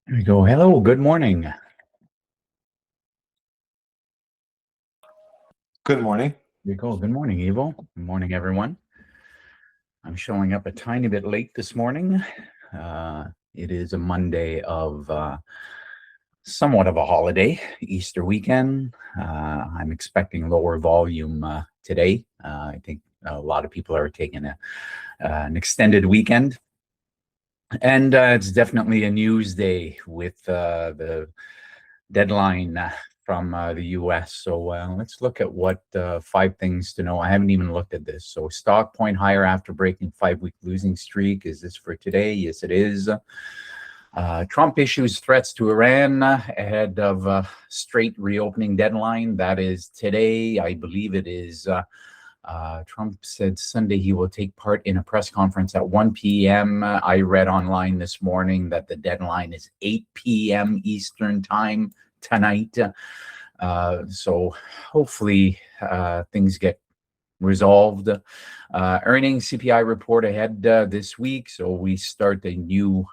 There we go. Hello, good morning. Good morning. There you go. Good morning, Evo. Good morning, everyone. I'm showing up a tiny bit late this morning. It is a Monday of somewhat of a holiday, Easter weekend. I'm expecting lower volume today. I think a lot of people are taking an extended weekend. And it's definitely a news day with the deadline from the US. So let's look at what 5 things to know. I haven't even looked at this. So stock point higher after breaking 5-week losing streak. Is this for today? Yes, it is. Trump issues threats to Iran ahead of straight reopening deadline. That is today. I believe it is. Trump said Sunday he will take part in a press conference at 1 p.m. I read online this morning that the deadline is 8 p.m. Eastern time tonight. So hopefully things get resolved. Earnings CPI report ahead this week. So we start a new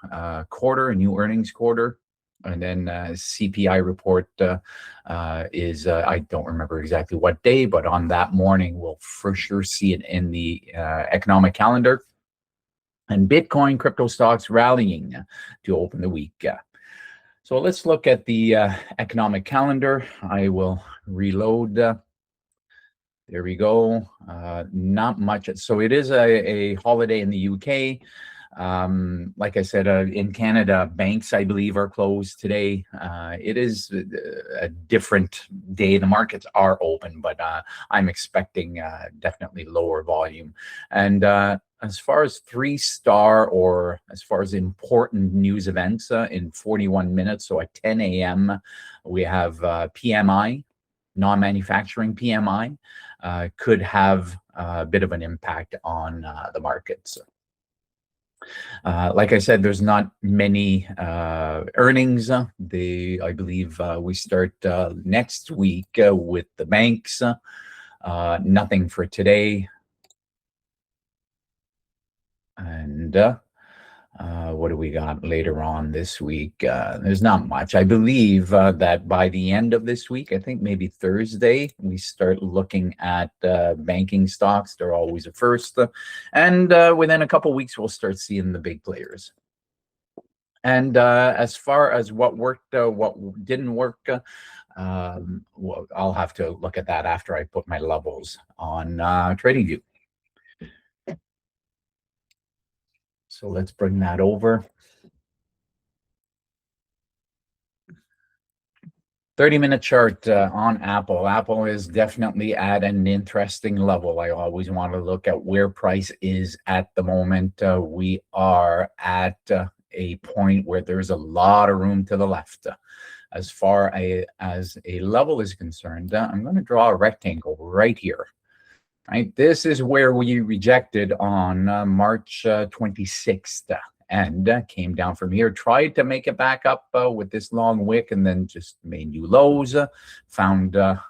quarter, a new earnings quarter. And then CPI report is, I don't remember exactly what day, but on that morning, we'll for sure see it in the economic calendar. And Bitcoin crypto stocks rallying to open the week. So let's look at the economic calendar. I will reload. There we go. Not much. So it is a holiday in the UK. Like I said, in Canada, banks, I believe, are closed today. It is a different day. The markets are open, but I'm expecting definitely lower volume. And as far as 3-star or as far as important news events in 41 minutes, so at 10 a.m., we have PMI, non-manufacturing PMI, could have a bit of an impact on the markets. Like I said, there's not many earnings. I believe we start next week with the banks. Nothing for today. And what do we got later on this week? There's not much. I believe that by the end of this week, I think maybe Thursday, we start looking at banking stocks. They're always a first. And within a couple of weeks, we'll start seeing the big players. And as far as what worked, what didn't work, well, I'll have to look at that after I put my levels on TradingView. So let's bring that over. 30-minute chart on Apple. Apple is definitely at an interesting level. I always want to look at where price is at the moment. We are at a point where there's a lot of room to the left. As far as a level is concerned, I'm going to draw a rectangle right here. Right, this is where we rejected on March 26th and came down from here, tried to make it back up with this long wick and then just made new lows, found a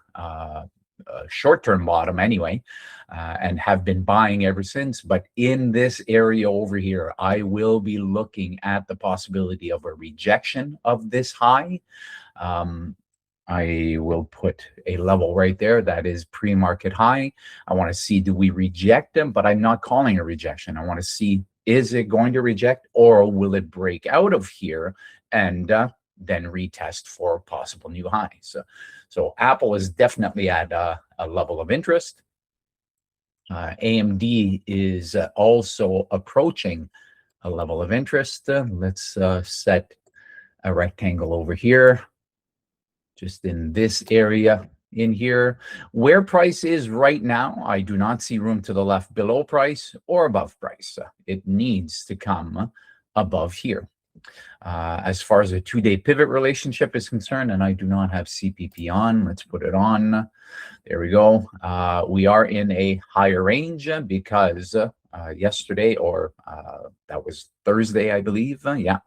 short-term bottom anyway, and have been buying ever since. But in this area over here, I will be looking at the possibility of a rejection of this high. I will put a level right there that is pre-market high. I want to see, do we reject them? But I'm not calling a rejection. I want to see, is it going to reject or will it break out of here and then retest for possible new highs? So Apple is definitely at a level of interest. AMD is also approaching a level of interest. Let's set a rectangle over here. Just in this area in here, where price is right now, I do not see room to the left below price or above price. It needs to come above here. As far as a 2-day pivot relationship is concerned, and I do not have CPP on, let's put it on. There we go. We are in a higher range because yesterday, or that was Thursday, I believe. Yeah,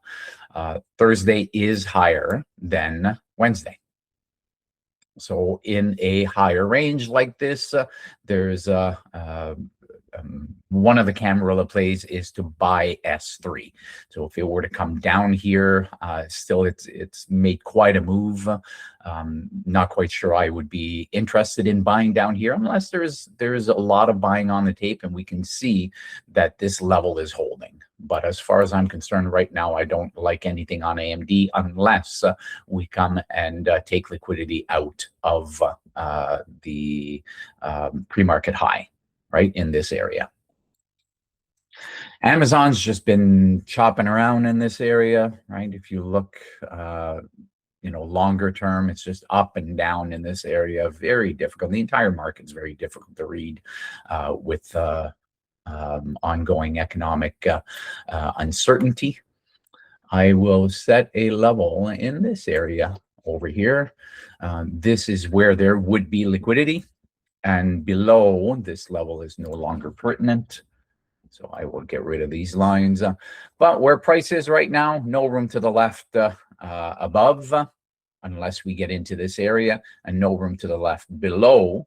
Thursday is higher than Wednesday. So in a higher range like this, there's one of the Camarilla plays is to buy S3. So if it were to come down here, still it's made quite a move. Not quite sure I would be interested in buying down here unless there's a lot of buying on the tape and we can see that this level is holding. But as far as I'm concerned right now, I don't like anything on AMD unless we come and take liquidity out of the pre-market high, right, in this area. Amazon's just been chopping around in this area, right? If you look, longer term, it's just up and down in this area. Very difficult. The entire market's very difficult to read with ongoing economic uncertainty. I will set a level in this area over here. This is where there would be liquidity, and below this level is no longer pertinent. So I will get rid of these lines. But where price is right now, no room to the left above, unless we get into this area, and no room to the left below,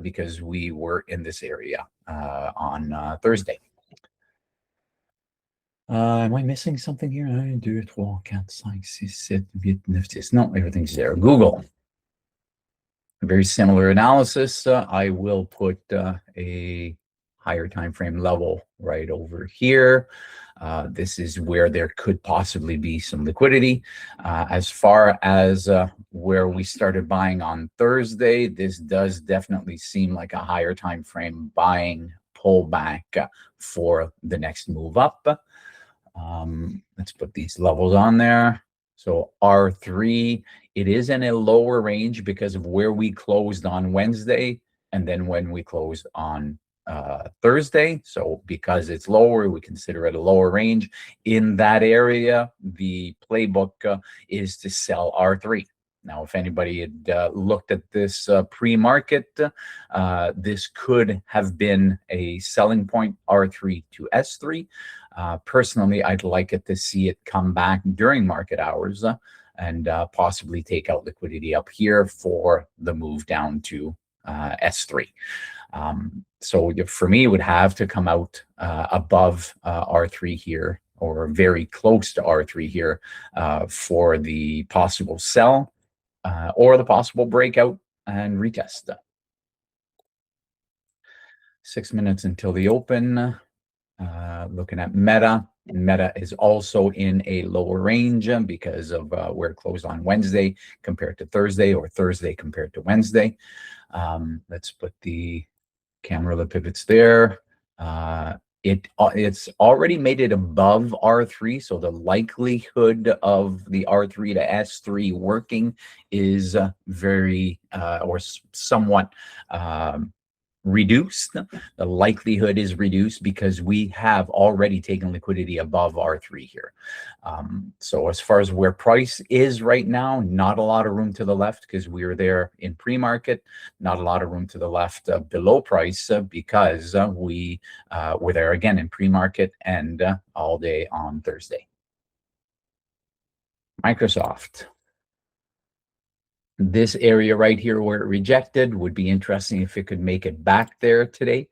because we were in this area on Thursday. Am I missing something here? 1, 2, 3, 4, 5, 6, 7, 8, 9, 10. No, everything's there. Google. Very similar analysis. I will put a higher time frame level right over here. This is where there could possibly be some liquidity. As far as where we started buying on Thursday, this does definitely seem like a higher time frame buying pullback for the next move up. Let's put these levels on there. So R3, it is in a lower range because of where we closed on Wednesday and then when we closed on Thursday. So because it's lower, we consider it a lower range. In that area, the playbook is to sell R3. Now, if anybody had looked at this pre-market, this could have been a selling point, R3 to S3. Personally, I'd like it to see it come back during market hours and possibly take out liquidity up here for the move down to S3. So for me, it would have to come out above R3 here, or very close to R3 here, for the possible sell or the possible breakout and retest. 6 minutes until the open. Looking at Meta. Meta is also in a lower range because of where it closed on Wednesday compared to Thursday, or Thursday compared to Wednesday. Let's put the Camarilla pivots there. It's already made it above R3, so the likelihood of the R3 to S3 working is very or somewhat reduced. The likelihood is reduced because we have already taken liquidity above R3 here. So as far as where price is right now, not a lot of room to the left because we are there in pre-market. Not a lot of room to the left below price because we were there again in pre-market and all day on Thursday. Microsoft. This area right here where it rejected would be interesting if it could make it back there today.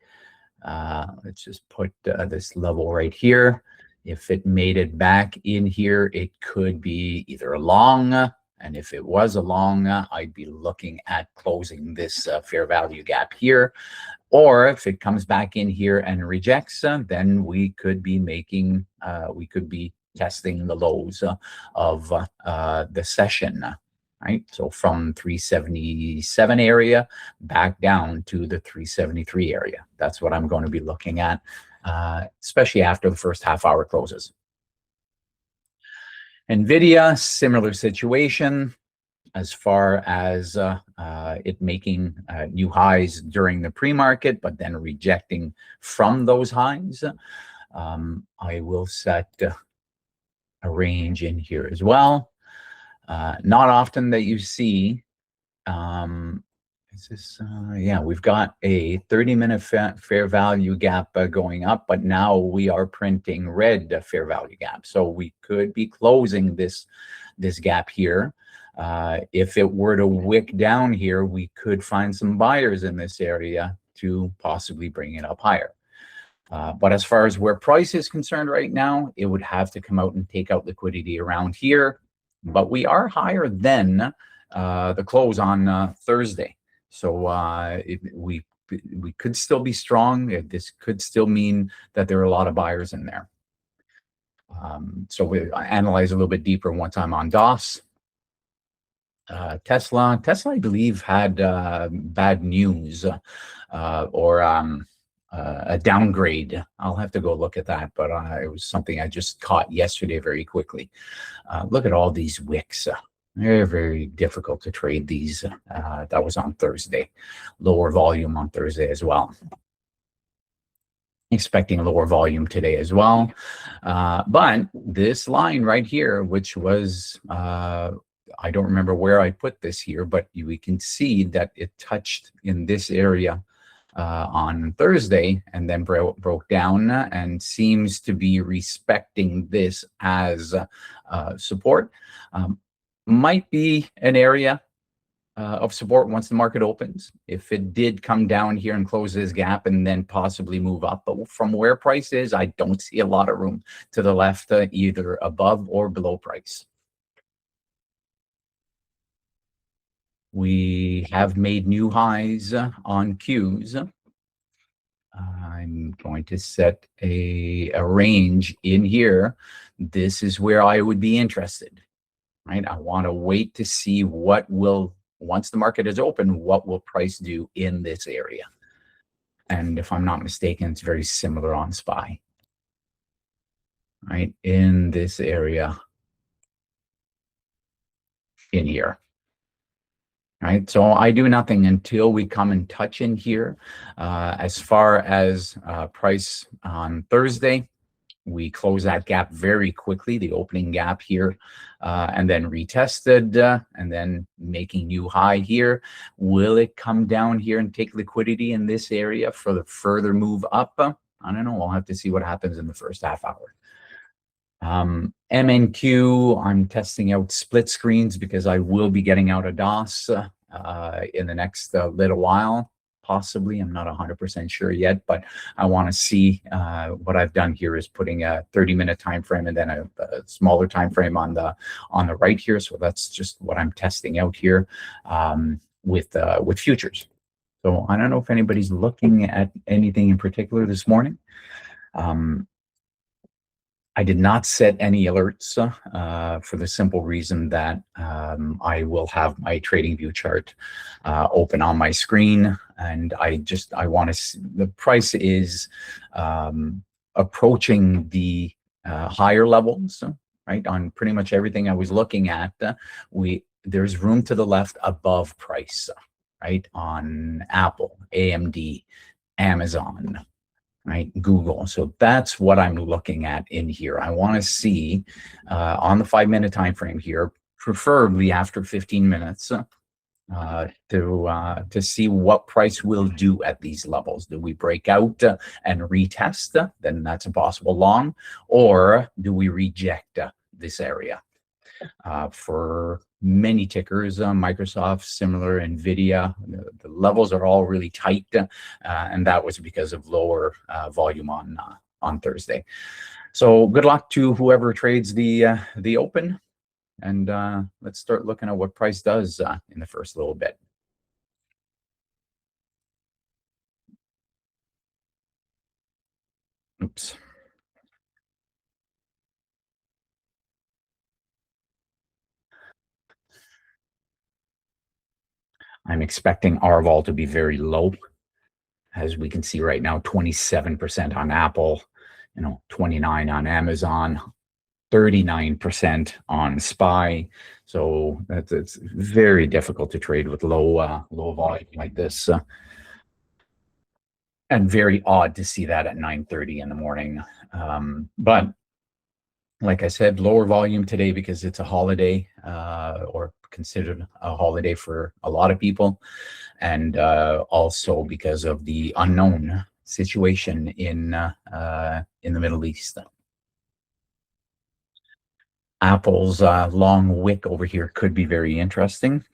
Let's just put this level right here. If it made it back in here, it could be either a long, and if it was a long, I'd be looking at closing this fair value gap here. Or if it comes back in here and rejects, then we could be making, we could be testing the lows of the session. Right, so from 377 area back down to the 373 area. That's what I'm going to be looking at, especially after the first half hour closes. NVIDIA, similar situation as far as it making new highs during the pre-market, but then rejecting from those highs. I will set a range in here as well. Not often that you see, is this, yeah, we've got a 30-minute fair value gap going up, but now we are printing red fair value gap. So we could be closing this gap here. If it were to wick down here, we could find some buyers in this area to possibly bring it up higher. But as far as where price is concerned right now, it would have to come out and take out liquidity around here. But we are higher than the close on Thursday. So we could still be strong. This could still mean that there are a lot of buyers in there. So we analyze a little bit deeper once I'm on DOS. Tesla, I believe, had bad news or a downgrade. I'll have to go look at that, but it was something I just caught yesterday very quickly. Look at all these wicks. Very, very difficult to trade these. That was on Thursday. Lower volume on Thursday as well. Expecting a lower volume today as well. But this line right here, which was, I don't remember where I put this here, but we can see that it touched in this area on Thursday and then broke down and seems to be respecting this as support. Might be an area of support once the market opens. If it did come down here and close this gap and then possibly move up, but from where price is, I don't see a lot of room to the left, either above or below price. We have made new highs on Qs. I'm going to set a range in here. This is where I would be interested, right? I want to wait to see what will, once the market is open, what will price do in this area. And if I'm not mistaken, it's very similar on SPY, right? In this area in here. Right, so I do nothing until we come and touch in here. As far as price on Thursday, we close that gap very quickly, the opening gap here, and then retested, and then making new high here. Will it come down here and take liquidity in this area for the further move up? I don't know. We'll have to see what happens in the first half hour. MNQ, I'm testing out split screens because I will be getting out of DOS in the next little while, possibly. I'm not 100% sure yet, but I want to see what I've done here is putting a 30-minute time frame and then a smaller time frame on the right here. So that's just what I'm testing out here with futures. So I don't know if anybody's looking at anything in particular this morning. I did not set any alerts for the simple reason that I will have my TradingView chart open on my screen, and I want to. The price is approaching the higher levels, right? On pretty much everything I was looking at, there's room to the left above price, right? On Apple, AMD, Amazon. Right, Google. So that's what I'm looking at in here. I want to see on the 5-minute time frame here, preferably after 15 minutes, to see what price will do at these levels. Do we break out and retest? Then that's a possible long, or do we reject this area? For many tickers, Microsoft, similar, NVIDIA, the levels are all really tight, and that was because of lower volume on Thursday. So good luck to whoever trades the open, and let's start looking at what price does in the first little bit. Oops. I'm expecting RVOL to be very low. As we can see right now, 27% on Apple, 29 on Amazon, 39% on SPY. So it's very difficult to trade with low volume like this. And very odd to see that at 9:30 in the morning. But like I said, lower volume today because it's a holiday, or considered a holiday for a lot of people, and also because of the unknown situation in the Middle East. Apple's long wick over here could be very interesting.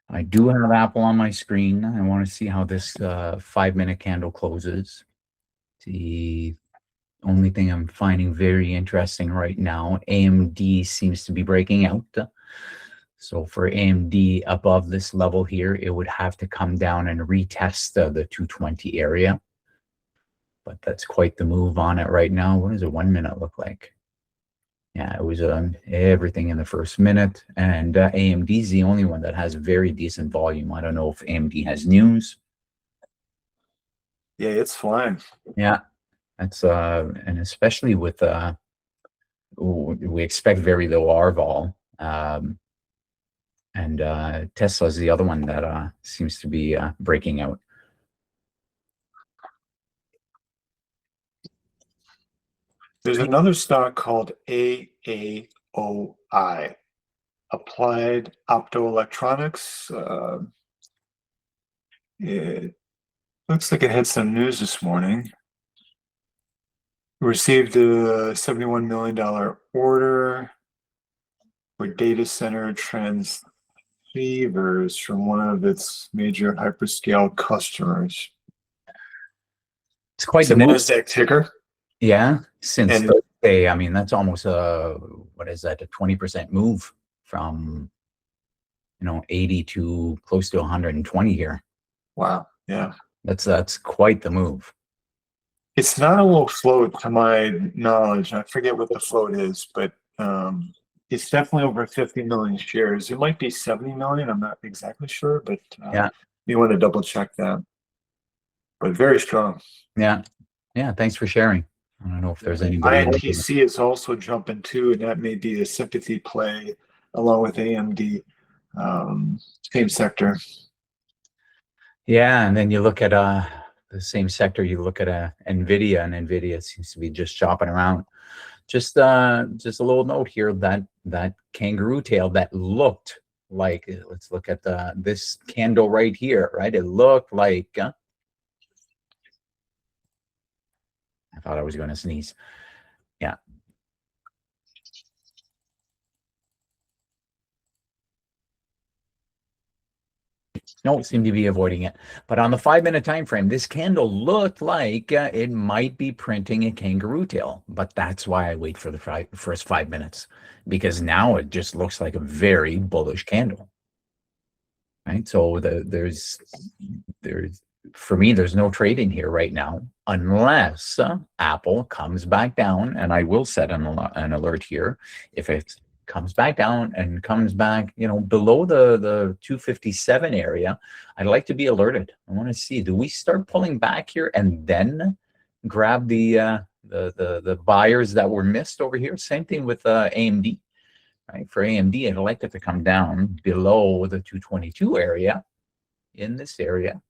I do have Apple on my screen. I want to see how this 5-minute candle closes. The only thing I'm finding very interesting right now, AMD seems to be breaking out. So for AMD above this level here, it would have to come down and retest the 220 area. But that's quite the move on it right now. What does a 1 minute look like? Yeah, it was everything in the first minute. And AMD is the only one that has very decent volume. I don't know if AMD has news. Yeah, it's flying. Yeah, that's and especially with we expect very low RVOL. And Tesla is the other one that seems to be breaking out. There's another stock called AAOI, Applied Optoelectronics. It looks like it had some news this morning. Received a $71 million order for data center transceivers from one of its major hyperscale customers. It's quite It's the a move. NASDAQ ticker. Yeah, since And- Thursday, I mean, that's almost what is that, a 20% move from 80 to close to 120 here. Wow, yeah. That's quite the move. It's not a low float to my knowledge. I forget what the float is, but it's definitely over 50 million shares. It might be 70 million. I'm not exactly sure, but Yeah. you want to double check that. But very strong. Yeah. Yeah. Thanks for sharing. I don't know if there's anybody. INTC is also jumping too, and that may be a sympathy play along with AMD. Same sector. Yeah, and then you look at the same sector. You look at NVIDIA, and NVIDIA seems to be just chopping around. Just a little note here that kangaroo tail that looked like. Let's look at this candle right here. Right, it looked like. I thought I was going to sneeze. Yeah. No, seem to be avoiding it. But on the 5-minute time frame, this candle looked like it might be printing a kangaroo tail. But that's why I wait for the first 5 minutes, because now it just looks like a very bullish candle. Right. So there's for me, there's no trading here right now unless Apple comes back down, and I will set an alert here if it comes back down and comes back, below the 257 area. I'd like to be alerted. I want to see, do we start pulling back here and then grab the buyers that were missed over here? Same thing with AMD. Right, for AMD, I'd like it to come down below the 222 area in this area.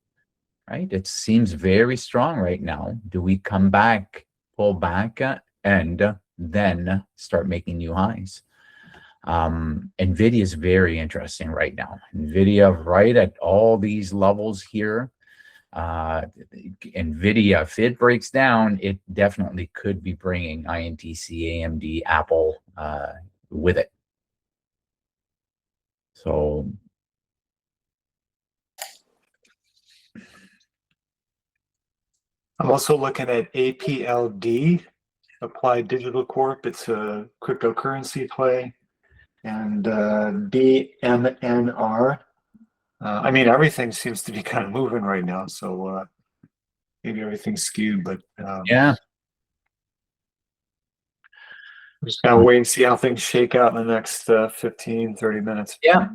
Right, it seems very strong right now. Do we come back, pull back, and then start making new highs? NVIDIA is very interesting right now. NVIDIA right at all these levels here. NVIDIA, if it breaks down, it definitely could be bringing INTC, AMD, Apple with it. So I'm also looking at APLD, Applied Digital Corp. It's a cryptocurrency play. And BMNR. I mean, everything seems to be kind of moving right now. So maybe everything's skewed, but yeah. We're just gotta wait and see how things shake out in the next 15, 30 minutes. Yeah.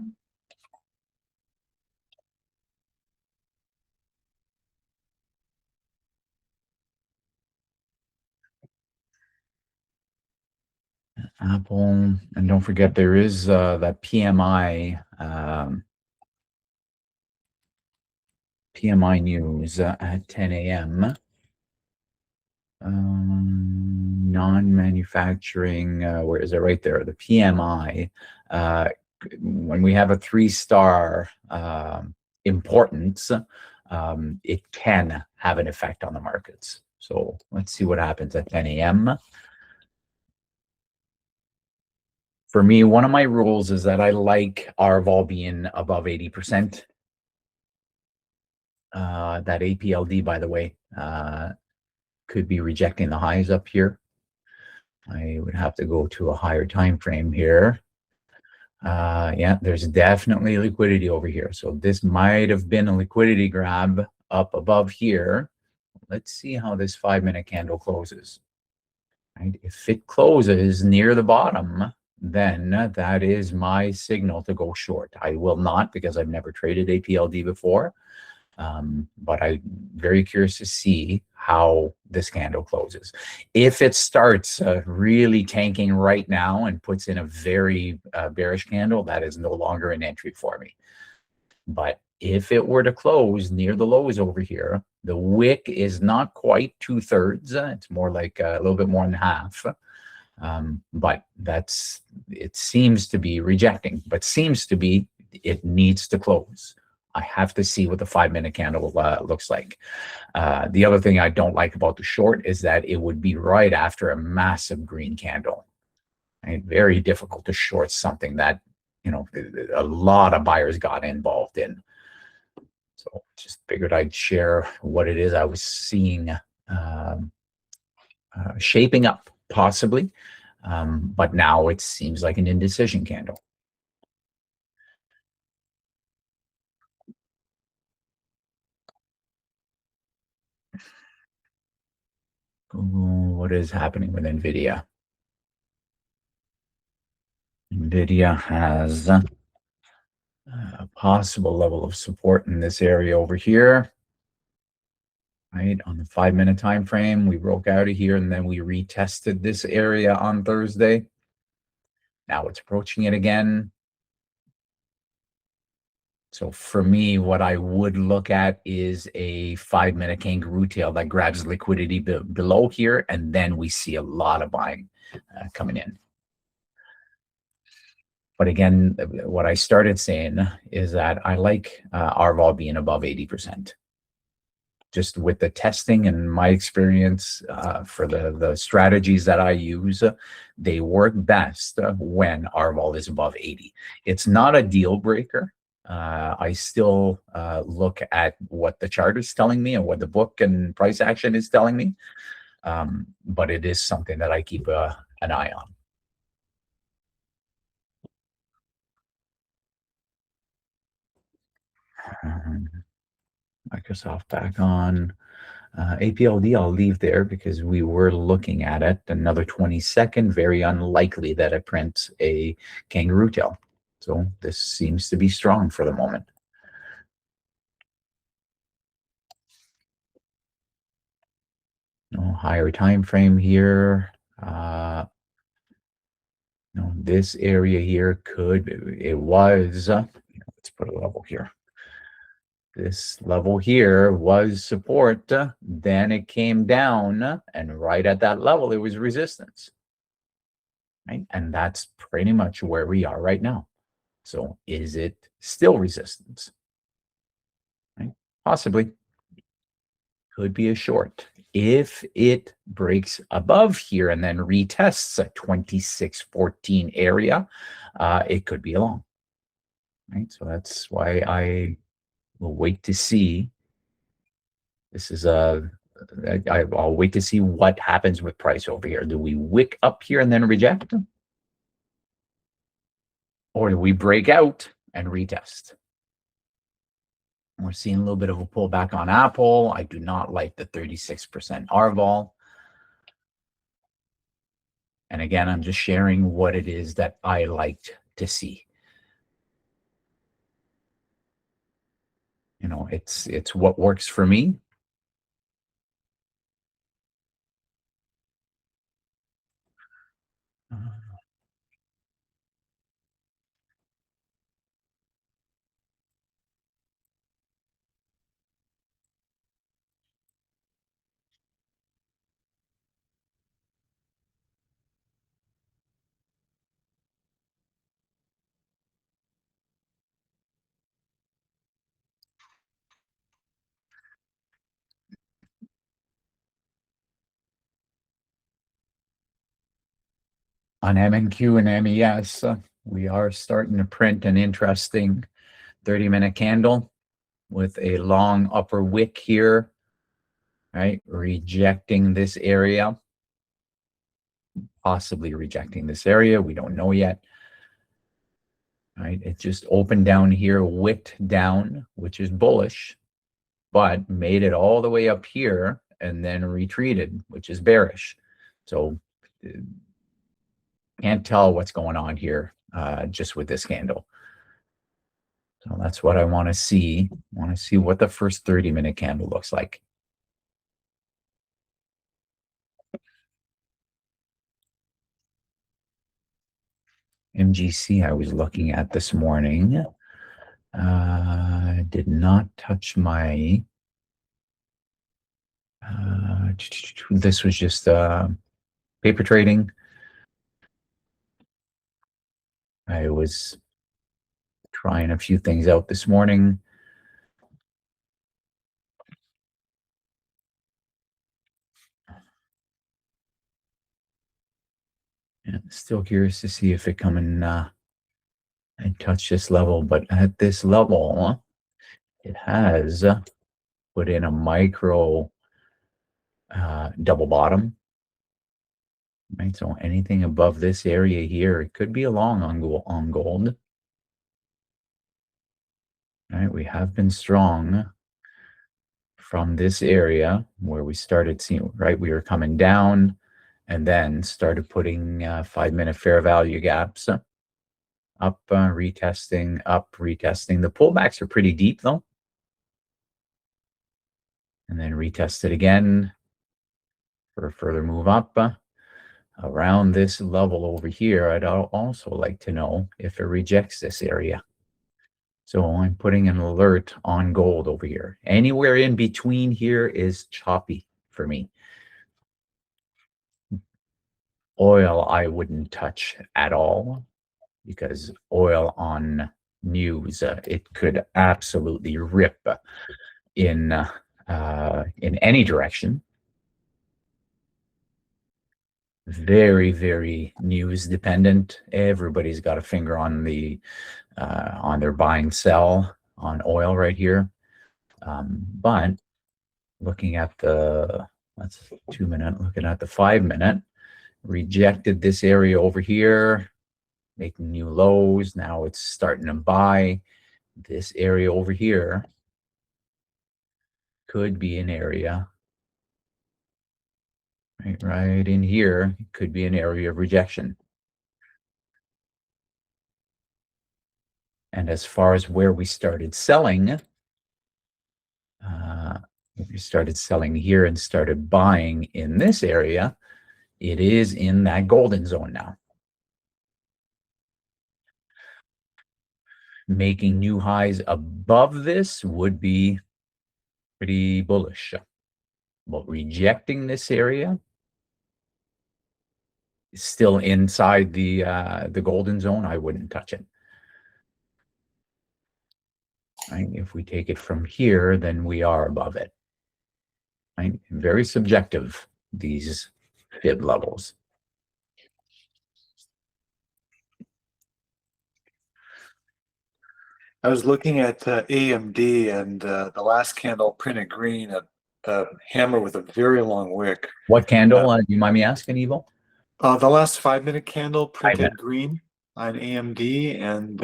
Apple, and don't forget there is that PMI news at 10 a.m. Non-manufacturing, where is it? Right there, the PMI. When we have a 3-star importance, it can have an effect on the markets. So let's see what happens at 10 a.m. For me, one of my rules is that I like RVOL being above 80%. That APLD, by the way, could be rejecting the highs up here. I would have to go to a higher time frame here. Yeah, there's definitely liquidity over here. So this might have been a liquidity grab up above here. Let's see how this 5-minute candle closes. Right? If it closes near the bottom, then that is my signal to go short. I will not, because I've never traded APLD before. But I'm very curious to see how this candle closes. If it starts really tanking right now and puts in a very bearish candle, that is no longer an entry for me. But if it were to close near the lows over here, the wick is not quite 2/3. It's more like a little bit more than half. But it seems to be rejecting, but seems to be it needs to close. I have to see what the 5-minute candle looks like. The other thing I don't like about the short is that it would be right after a massive green candle. Right? Very difficult to short something that, a lot of buyers got involved in. So just figured I'd share what it is I was seeing shaping up, possibly. But now it seems like an indecision candle. What is happening with NVIDIA? NVIDIA has a possible level of support in this area over here. Right, on the 5-minute time frame, we broke out of here and then we retested this area on Thursday. Now it's approaching it again. So for me, what I would look at is a 5-minute kangaroo tail that grabs liquidity below here, and then we see a lot of buying coming in. But again, what I started saying is that I like RVOL being above 80%. Just with the testing and my experience for the strategies that I use, they work best when RVOL is above 80. It's not a deal breaker. I still look at what the chart is telling me and what the book and price action is telling me. But it is something that I keep an eye on. Microsoft back on. APLD, I'll leave there because we were looking at it. Another 22nd, very unlikely that it prints a kangaroo tail. So this seems to be strong for the moment. No higher time frame here. This area here let's put a level here. This level here was support, then it came down, and right at that level, it was resistance. Right? And that's pretty much where we are right now. So is it still resistance? Right? Possibly. Could be a short. If it breaks above here and then retests a 2614 area, it could be a long. Right? So that's why I will wait to see. This is I'll wait to see what happens with price over here. Do we wick up here and then reject? Or do we break out and retest? We're seeing a little bit of a pullback on Apple. I do not like the 36% RVOL. And again, I'm just sharing what it is that I liked to see. It's what works for me. On MNQ and MES, we are starting to print an interesting 30-minute candle with a long upper wick here, right? Rejecting this area, possibly rejecting this area. We don't know yet, right? It just opened down here, wicked down, which is bullish, but made it all the way up here and then retreated, which is bearish. So can't tell what's going on here just with this candle. So that's what I want to see. I want to see what the first 30-minute candle looks like. MGC I was looking at this morning. Did not touch my... this was just paper trading. I was trying a few things out this morning. Yeah, still curious to see if it come in and touch this level, but at this level, it has put in a micro double bottom. Right, so anything above this area here, it could be a long on gold. All right, we have been strong from this area where we started seeing, right, we were coming down and then started putting 5-minute fair value gaps up, retesting, up, retesting. The pullbacks are pretty deep though. And then retested again for a further move up. Around this level over here, I'd also like to know if it rejects this area. So I'm putting an alert on gold over here. Anywhere in between here is choppy for me. Oil, I wouldn't touch at all because oil on news, it could absolutely rip in any direction. Very, very news dependent. Everybody's got a finger on the on their buying sell on oil right here. But looking at the, that's 2-minute, looking at the 5-minute, rejected this area over here, making new lows. Now it's starting to buy. This area over here could be an area, right in here, could be an area of rejection. And as far as where we started selling, we started selling here and started buying in this area, it is in that golden zone now. Making new highs above this would be pretty bullish. But rejecting this area is still inside the golden zone. I wouldn't touch it. Right? If we take it from here, then we are above it. Right? Very subjective, these fib levels. I was looking at AMD, and the last candle printed green, a hammer with a very long wick. What candle? Do you mind me asking, Evo? The last 5-minute candle printed green on AMD, and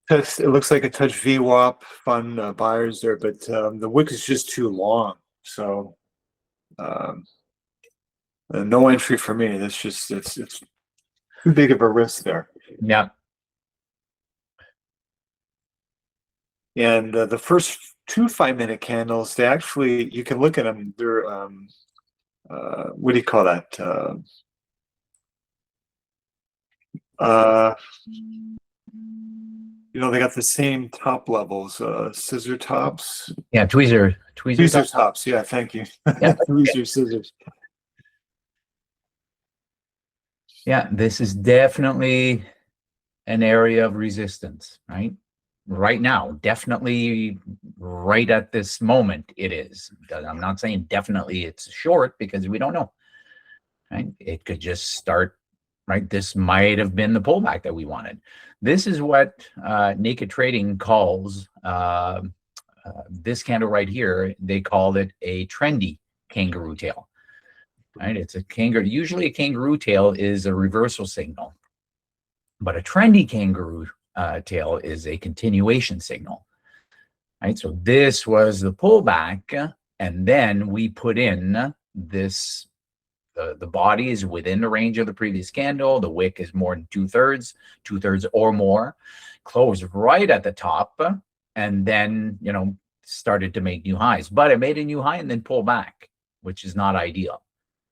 it looks like a touch VWAP, fun buyers there, but the wick is just too long. So no entry for me. That's just, it's too big of a risk there. Yeah. And the first 2 5-minute candles, they actually, you can look at them. They're what do you call that? You know, they got the same top levels, scissor tops. Yeah, tweezer tops. Yeah, thank you. Yeah. Tweezer scissors. Yeah, this is definitely an area of resistance, right? Right now, definitely right at this moment, it is. I'm not saying definitely it's short because we don't know. right? It could just start, right? This might have been the pullback that we wanted. This is what Naked Trading calls this candle right here. They called it a trendy kangaroo tail, right? It's a kangaroo. Usually a kangaroo tail is a reversal signal, but a trendy kangaroo tail is a continuation signal, right? So this was the pullback, and then we put in this. The body is within the range of the previous candle. The wick is more than two-thirds or more. Closed right at the top, and then, you know, started to make new highs. But it made a new high and then pulled back, which is not ideal.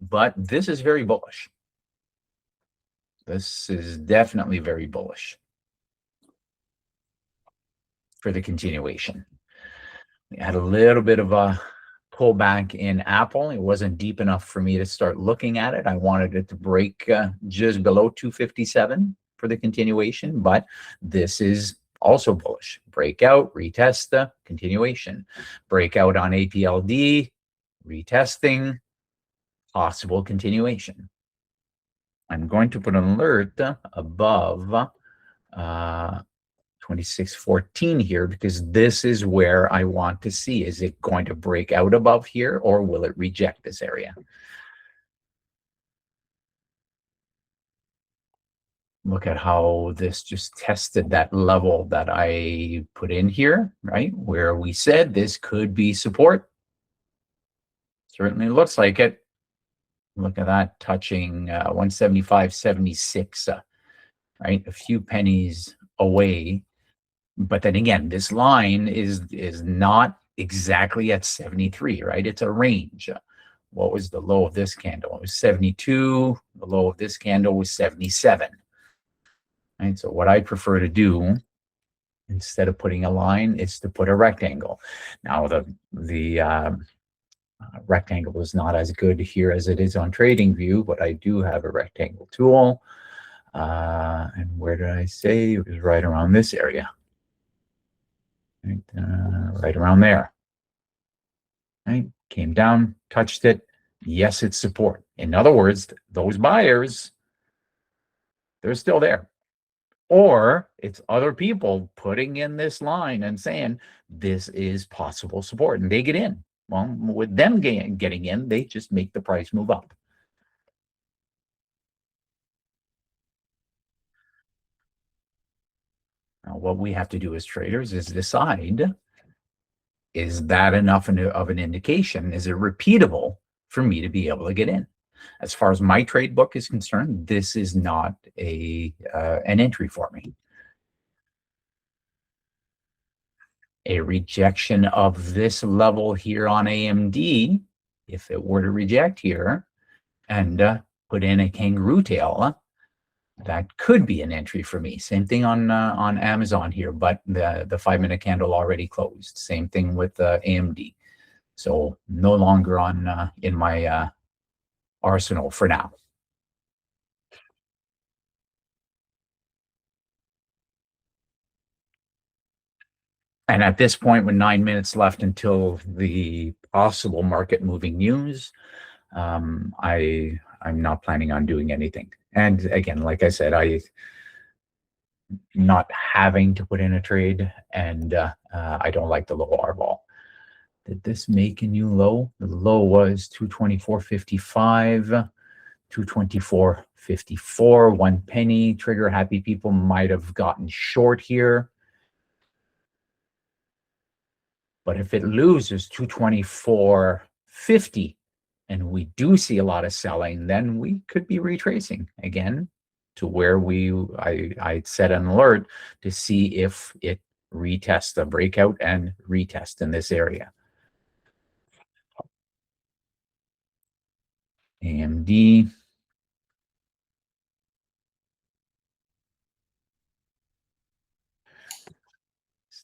But this is very bullish. This is definitely very bullish for the continuation. We had a little bit of a pullback in Apple. It wasn't deep enough for me to start looking at it. I wanted it to break just below 257 for the continuation, but this is also bullish. Breakout, retest the continuation. Breakout on APLD, retesting, possible continuation. I'm going to put an alert above 2614 here, because this is where I want to see, is it going to break out above here, or will it reject this area? Look at how this just tested that level that I put in here, right? Where we said this could be support. Certainly looks like it. Look at that, touching 175.76, right? A few pennies away. But then again, this line is not exactly at 73, right? It's a range. What was the low of this candle? It was 72. The low of this candle was 77. Right? So what I prefer to do, instead of putting a line, is to put a rectangle. Now the rectangle is not as good here as it is on TradingView, but I do have a rectangle tool. And where did I say? It was right around this area. Right around there. Right? Came down, touched it. Yes, it's support. In other words, those buyers, they're still there. Or it's other people putting in this line and saying this is possible support, and they get in. Well, with them getting in, they just make the price move up. Now, what we have to do as traders is decide, is that enough of an indication? Is it repeatable for me to be able to get in? As far as my trade book is concerned, this is not an entry for me. A rejection of this level here on AMD, if it were to reject here and put in a kangaroo tail, that could be an entry for me. Same thing on Amazon here, but the 5-minute candle already closed. Same thing with AMD. So no longer on in my arsenal for now. And at this point, with 9 minutes left until the possible market moving news, I'm not planning on doing anything. And again, like I said, not having to put in a trade, and I don't like the low RVOL. Did this make a new low? The low was 224.55, 224.54, 1 penny. Trigger happy people might have gotten short here. But if it loses 224.50 and we do see a lot of selling, then we could be retracing again to where I set an alert to see if it retests the breakout and retest in this area. AMD.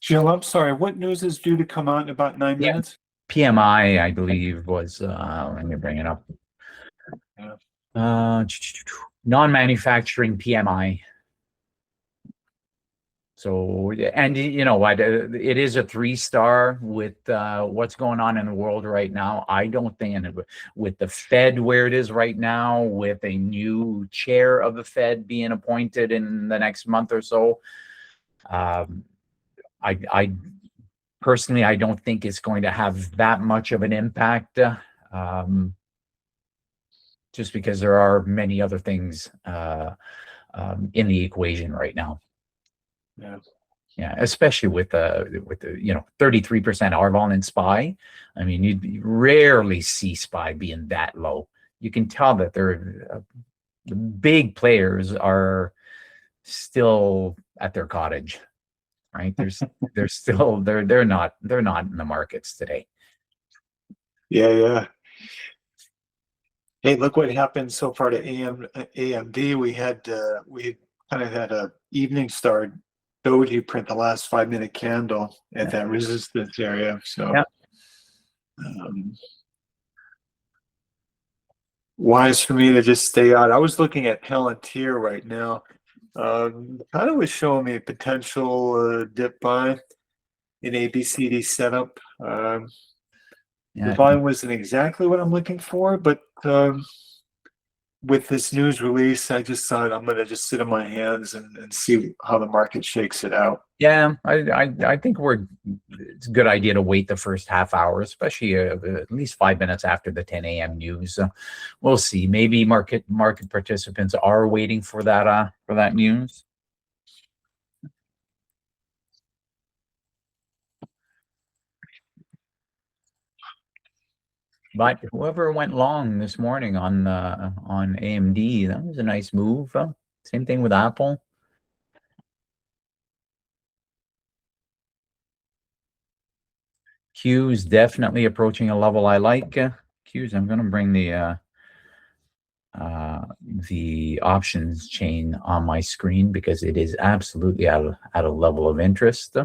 Jill, I'm sorry, what news is due to come out in about 9 minutes? PMI, I believe, was, let me bring it up. Non-manufacturing PMI. So, and you know what, it is a 3-star with what's going on in the world right now. I don't think, and with the Fed where it is right now, with a new chair of the Fed being appointed in the next month or so, I personally, I don't think it's going to have that much of an impact, just because there are many other things in the equation right now. Yeah. Yeah, especially with the 33% RVOL in SPY. I mean, you rarely see SPY being that low. You can tell that the big players are still at their cottage, right? They're still they're not in the markets today. Yeah. Hey, look what happened so far to AMD. We kind of had a evening star doji print the last 5-minute candle at that resistance area. So Yeah. Wise for me to just stay out. I was looking at Palantir right now. Kind of was showing me a potential dip buy in ABCD setup. The volume wasn't exactly what I'm looking for, but with this news release, I just thought I'm going to just sit on my hands and see how the market shakes it out. Yeah, I think it's a good idea to wait the first half hour, especially at least 5 minutes after the 10 a.m. news. We'll see. Maybe market participants are waiting for that news. But whoever went long this morning on AMD, that was a nice move. Same thing with Apple. Q is definitely approaching a level I like. Q's, I'm going to bring the options chain on my screen because it is absolutely at a level of interest.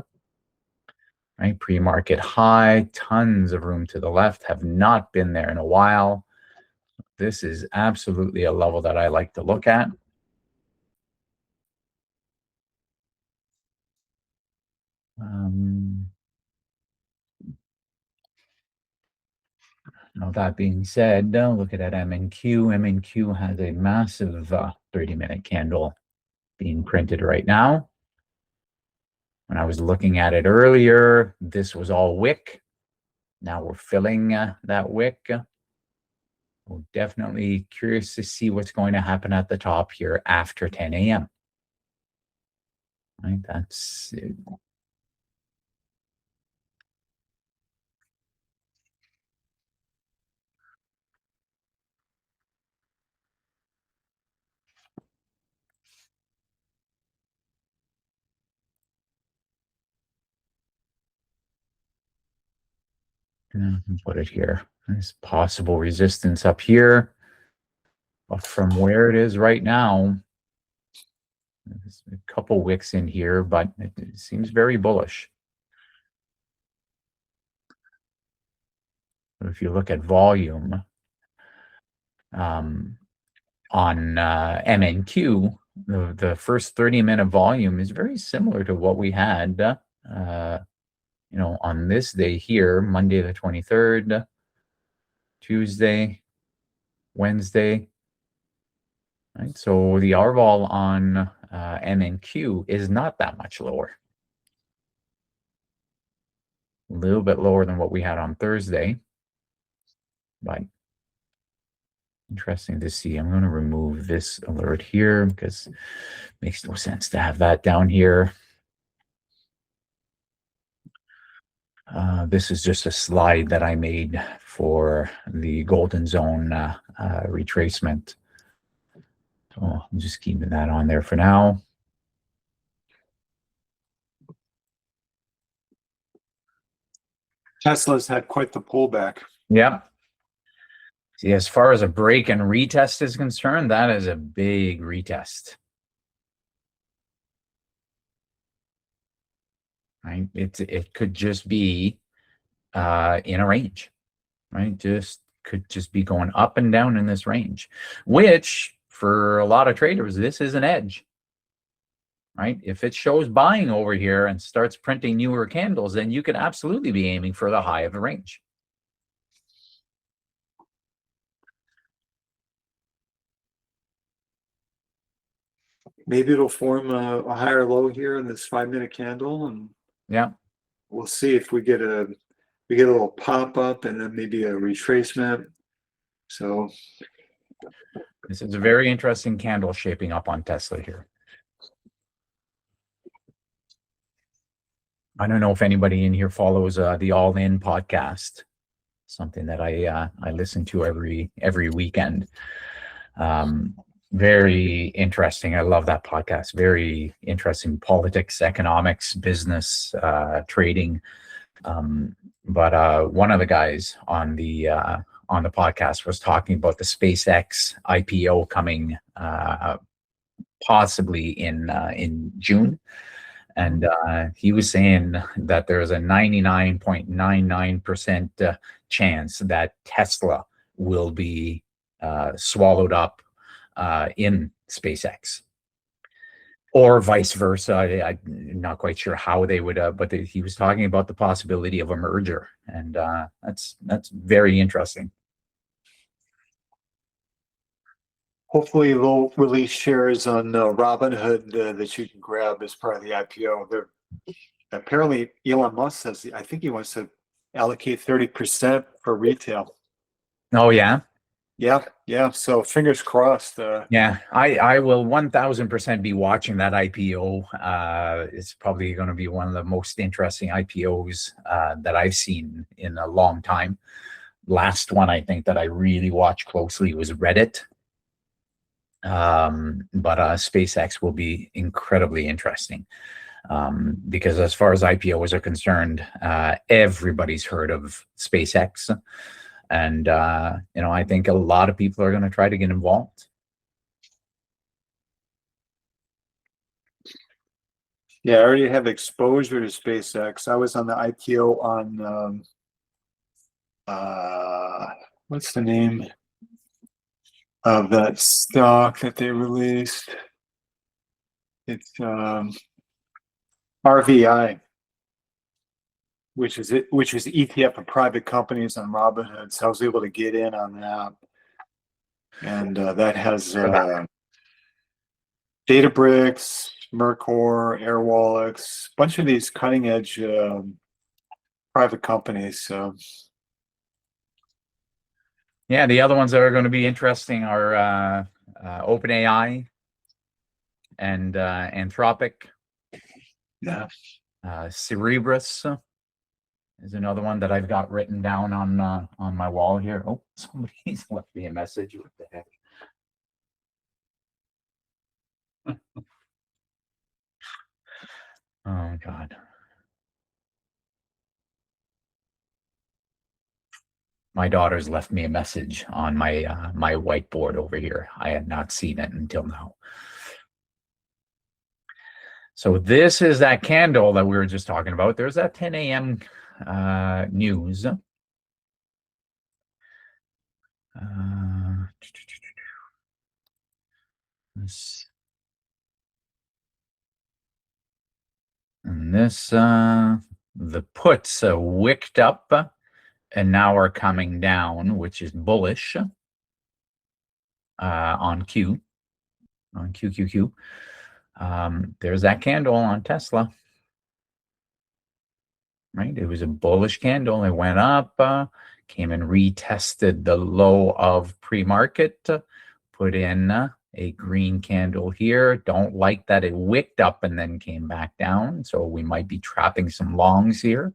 Right, pre-market high, tons of room to the left, have not been there in a while. This is absolutely a level that I like to look at. Now that being said, look at that MNQ. MNQ has a massive 30-minute candle being printed right now. When I was looking at it earlier, this was all wick. Now we're filling that wick. We're definitely curious to see what's going to happen at the top here after 10 a.m. Right, that's it. Put it here. There's possible resistance up here. But from where it is right now, there's a couple wicks in here, but it seems very bullish. But if you look at volume on MNQ, the first 30-minute volume is very similar to what we had on this day here, Monday the 23rd, Tuesday, Wednesday. Right, so the RVOL on MNQ is not that much lower. A little bit lower than what we had on Thursday, but interesting to see. I'm going to remove this alert here because it makes no sense to have that down here. This is just a slide that I made for the golden zone retracement. So I'm just keeping that on there for now. Tesla's had quite the pullback. Yeah. See, as far as a break and retest is concerned, that is a big retest. Right? It could just be in a range, right? Could just be going up and down in this range, which for a lot of traders, this is an edge. right? If it shows buying over here and starts printing newer candles, then you could absolutely be aiming for the high of the range. Maybe it'll form a higher low here in this 5-minute candle, and Yeah, we'll see if we get a little pop up and then maybe a retracement. So this is a very interesting candle shaping up on Tesla here. I don't know if anybody in here follows the All In podcast, something that I listen to every weekend. Very interesting. I love that podcast. Very interesting politics, economics, business, trading. But one of the guys on the podcast was talking about the SpaceX IPO coming possibly in June. And he was saying that there's a 99.99% chance that Tesla will be swallowed up in SpaceX, or vice versa. I'm not quite sure how they would, but he was talking about the possibility of a merger, and that's very interesting. hopefully they'll release shares on Robinhood that you can grab as part of the IPO. They're apparently Elon Musk says I think he wants to allocate 30% for retail. Oh yeah, Yeah. So fingers crossed. yeah. I will 1000% be watching that IPO. It's probably going to be one of the most interesting IPOs that I've seen in a long time. Last one I think that I really watched closely was Reddit. But SpaceX will be incredibly interesting because as far as IPOs are concerned, everybody's heard of SpaceX. And, I think a lot of people are going to try to get involved. Yeah, I already have exposure to SpaceX. I was on the IPO on what's the name of that stock that they released? It's RVI, which is ETF of private companies on Robinhood. So I was able to get in on that, and that has Databricks, Mercor, Airwallex, a bunch of these cutting edge private companies. So Yeah, the other ones that are going to be interesting are OpenAI and Anthropic. yeah. Cerebrus is another one that I've got written down on my wall here. Oh, somebody's left me a message. What the heck? Oh God. My daughter's left me a message on my my whiteboard over here. I had not seen it until now. So this is that candle that we were just talking about. There's that 10 a.m. News. And this, the puts wicked up and now are coming down, which is bullish on QQQ. There's that candle on Tesla. Right, it was a bullish candle. It went up, came and retested the low of pre-market, put in a green candle here. Don't like that it wicked up and then came back down. So we might be trapping some longs here.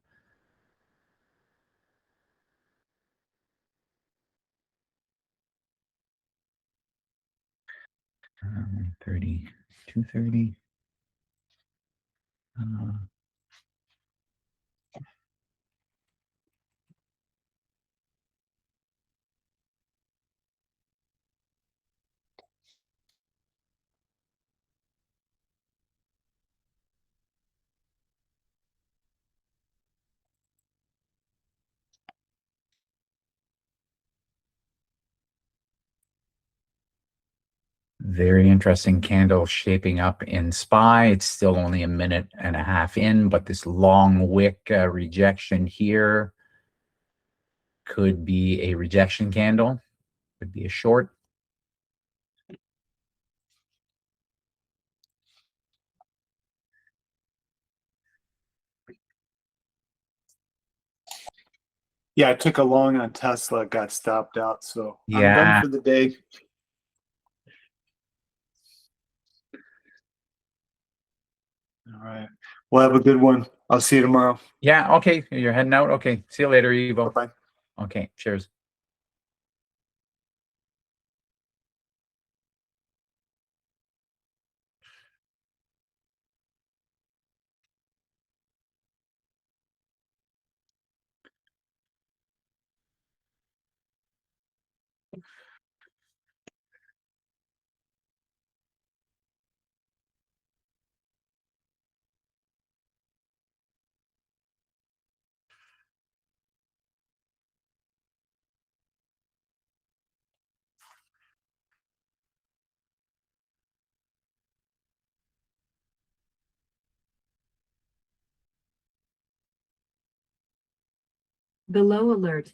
Um, 30, 230. Very interesting candle shaping up in SPY. It's still only a minute and a half in, but this long wick rejection here could be a rejection candle, could be a short. Yeah, I took a long on Tesla, got stopped out, so I'm Yeah. done for the day. All right. Well, have a good one. I'll see you tomorrow. Yeah, okay. You're heading out? Okay. See you later, Evo. Bye-bye. Okay, cheers. Below alert.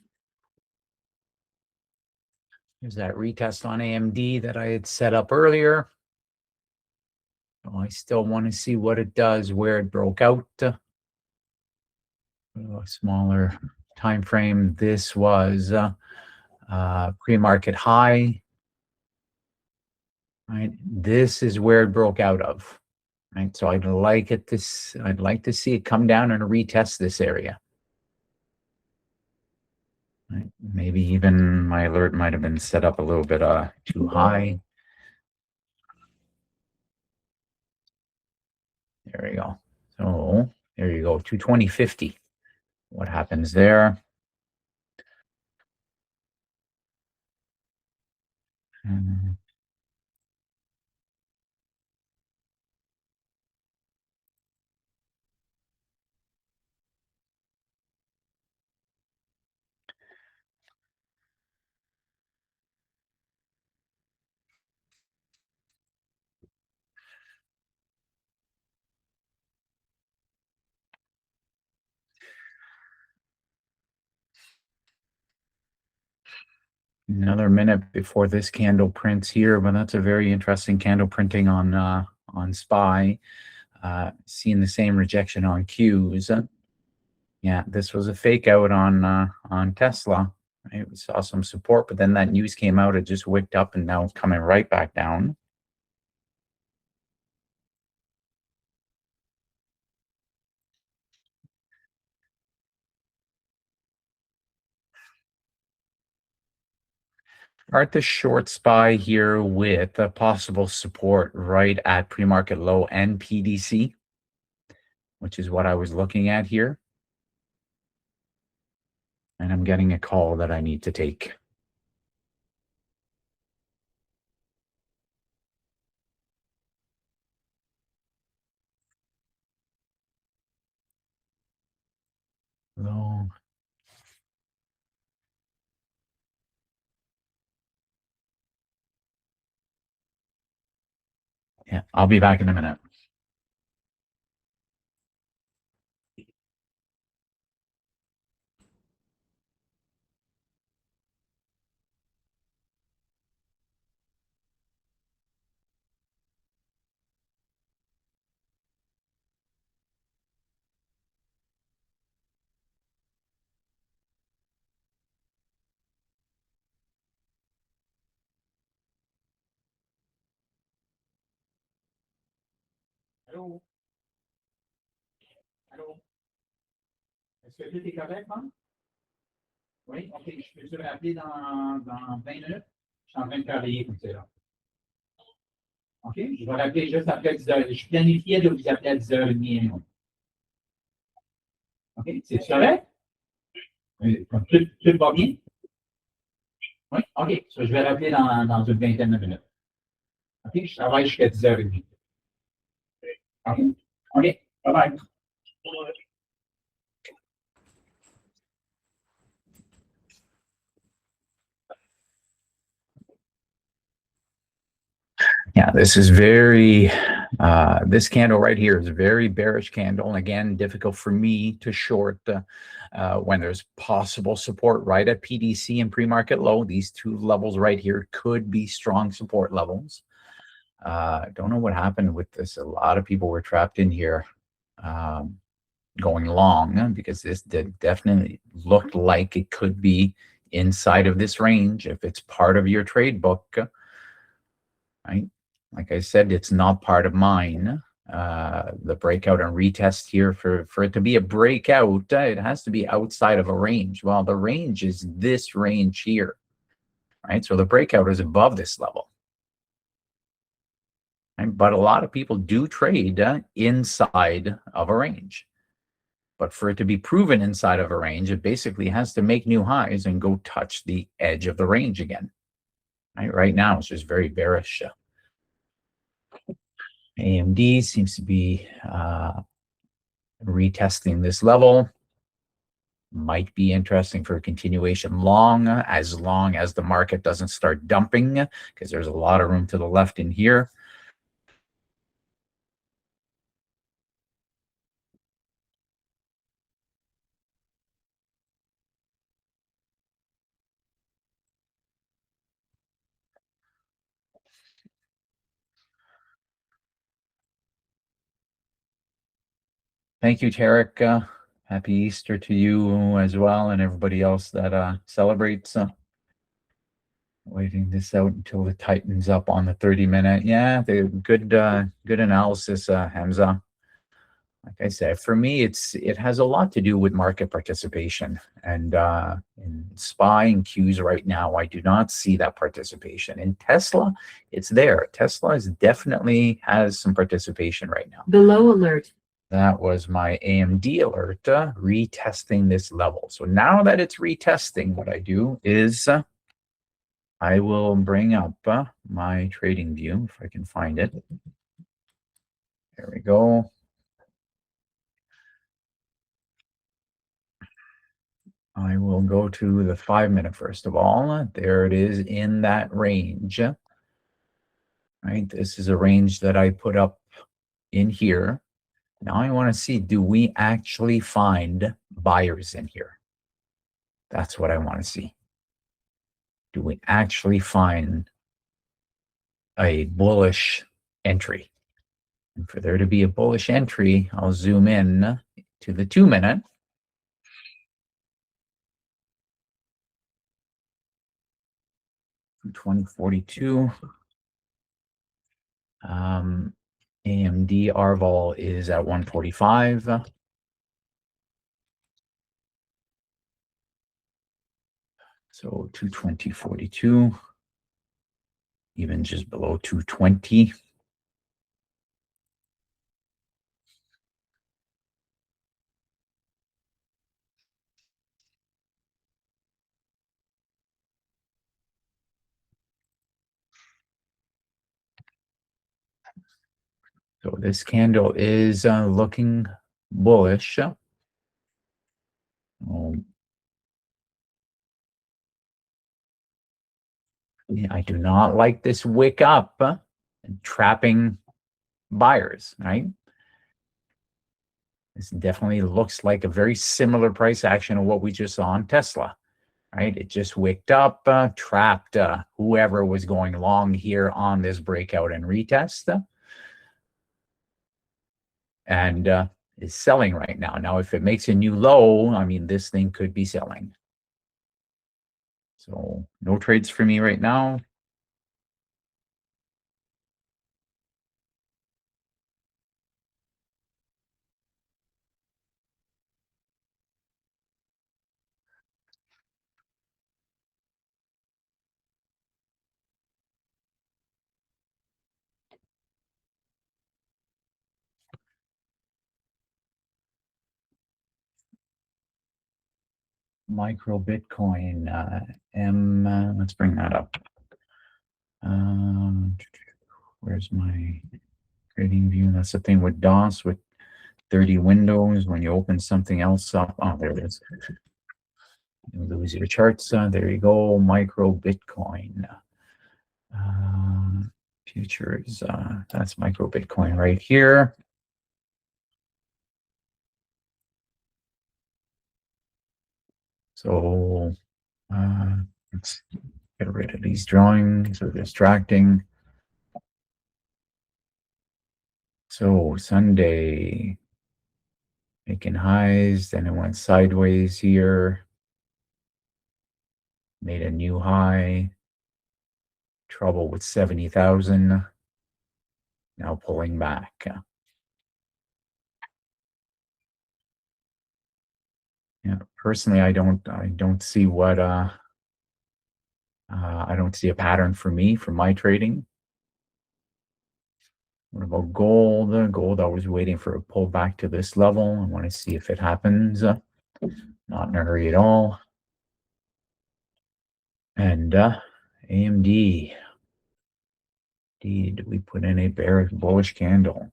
There's that retest on AMD that I had set up earlier. Oh, I still want to see what it does, where it broke out. A smaller time frame. This was pre-market high. Right, this is where it broke out of. Right, so I'd like to see it come down and retest this area. Right, maybe even my alert might have been set up a little bit too high. There we go. So there you go, 220.50. What happens there? Another minute before this candle prints here, but that's a very interesting candle printing on SPY. Seeing the same rejection on Qs. Yeah, this was a fake out on Tesla. Right? We saw some support, but then that news came out. It just wicked up and now it's coming right back down. Start the short SPY here with a possible support right at pre-market low and PDC, which is what I was looking at here. And I'm getting a call that I need to take. Low. Yeah, I'll be back in a minute. Allô? Allô? Est-ce que tout est correct, hein? Oui, OK. Je peux te rappeler dans 20 minutes? Je suis en train de travailler comme c'est là. OK? Je vais rappeler juste après 10 heures. Je planifiais de vous appeler à 10h30. OK? C'est correct? Tout va bien? Oui? OK. So, je vais rappeler dans une vingtaine de minutes. OK? Je travaille jusqu'à 10h30. OK? OK. Bye-bye. Yeah, this is very, this candle right here is a very bearish candle. And again, difficult for me to short when there's possible support right at PDC and pre-market low. These two levels right here could be strong support levels. Don't know what happened with this. A lot of people were trapped in here going long because this definitely looked like it could be inside of this range if it's part of your trade book, right? Like I said, it's not part of mine. The breakout and retest here, for it to be a breakout, it has to be outside of a range. Well, the range is this range here, right? So the breakout is above this level. Right? But a lot of people do trade inside of a range. But for it to be proven inside of a range, it basically has to make new highs and go touch the edge of the range again. Right now, it's just very bearish. AMD seems to be retesting this level. Might be interesting for a continuation long as the market doesn't start dumping, because there's a lot of room to the left in here. Thank you, Tarek. Happy Easter to you as well, and everybody else that celebrates. Waiting this out until it tightens up on the 30-minute. Yeah, the good analysis, Hamza. Like I said, for me, it has a lot to do with market participation. And in SPY and Qs right now, I do not see that participation. In Tesla, it's there. Tesla definitely has some participation right now. Below alert. That was my AMD alert, retesting this level. So now that it's retesting, what I do is I will bring up my TradingView if I can find it. There we go. I will go to the 5-minute first of all. There it is in that range. Right, this is a range that I put up in here. Now I want to see, do we actually find buyers in here? That's what I want to see. Do we actually find a bullish entry? And for there to be a bullish entry, I'll zoom in to the 2-minute. $20.42. AMD RVOL is at 145. So 220.42, even just below 220. So this candle is looking bullish. I do not like this wick up and trapping buyers, right? This definitely looks like a very similar price action of what we just saw on Tesla, right? It just wicked up, trapped whoever was going long here on this breakout and retest, and is selling right now. Now, if it makes a new low, I mean, this thing could be selling. So no trades for me right now. Micro Bitcoin, let's bring that up. Where's my TradingView? That's the thing with DOS with 30 windows. When you open something else up, oh, there it is. You lose your charts. There you go. Micro Bitcoin. Futures, that's micro Bitcoin right here. So let's get rid of these drawings, they're distracting. So Sunday, making highs, then it went sideways here. Made a new high. Trouble with 70,000. Now pulling back. Yeah, personally, I don't see what I don't see a pattern for me for my trading. What about gold? Gold, I was waiting for a pullback to this level. I want to see if it happens. Not in a hurry at all. And AMD. Did we put in a bearish bullish candle?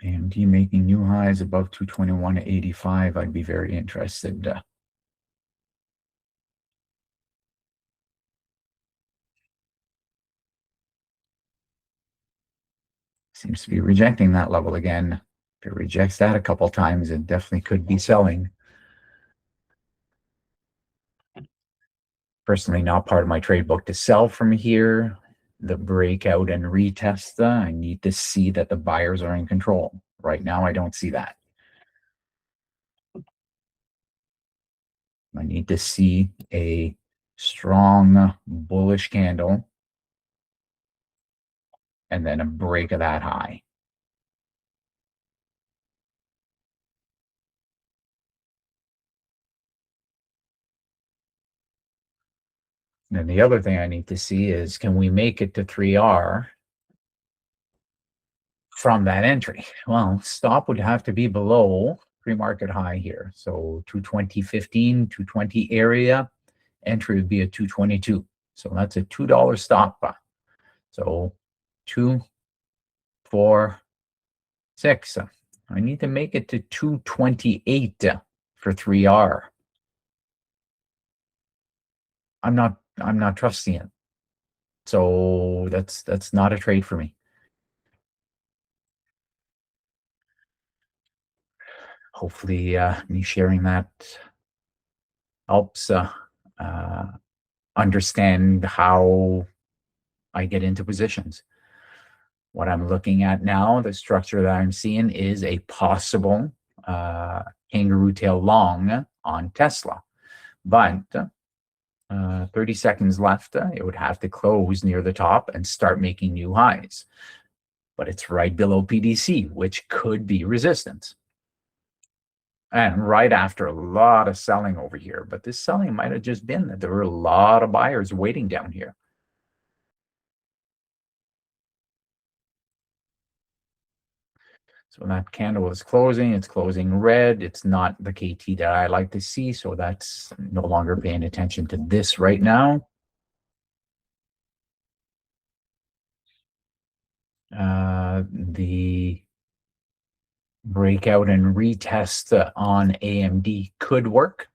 AMD making new highs above 221.85. I'd be very interested. Seems to be rejecting that level again. If it rejects that a couple times, it definitely could be selling. Personally, not part of my trade book to sell from here. The breakout and retest, I need to see that the buyers are in control. Right now, I don't see that. I need to see a strong bullish candle and then a break of that high. And then the other thing I need to see is, can we make it to 3R from that entry? Well, stop would have to be below pre-market high here. So 220.15, 220 area, entry would be a 222. So that's a $2 stop. So 2, 4, 6. I need to make it to 228 for 3R. I'm not trusting it. So that's not a trade for me. Hopefully me sharing that helps understand how I get into positions. What I'm looking at now, the structure that I'm seeing is a possible kangaroo tail long on Tesla. But 30 seconds left, it would have to close near the top and start making new highs. But it's right below PDC, which could be resistance. And right after a lot of selling over here. But this selling might have just been that there were a lot of buyers waiting down here. So that candle is closing. It's closing red. It's not the KT that I like to see. So that's no longer paying attention to this right now. The breakout and retest on AMD could work.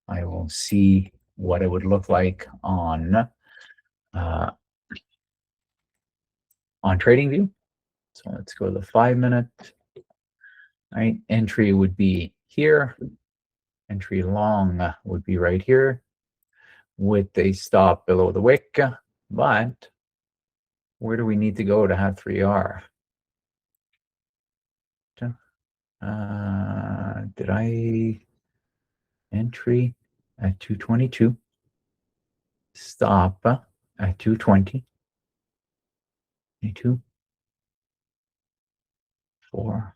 I will see what it would look like on TradingView. So let's go to the 5-minute. Right, entry would be here. Entry long would be right here with a stop below the wick. But where do we need to go to have 3R? Did I entry at 222? Stop at 220. 22. 4.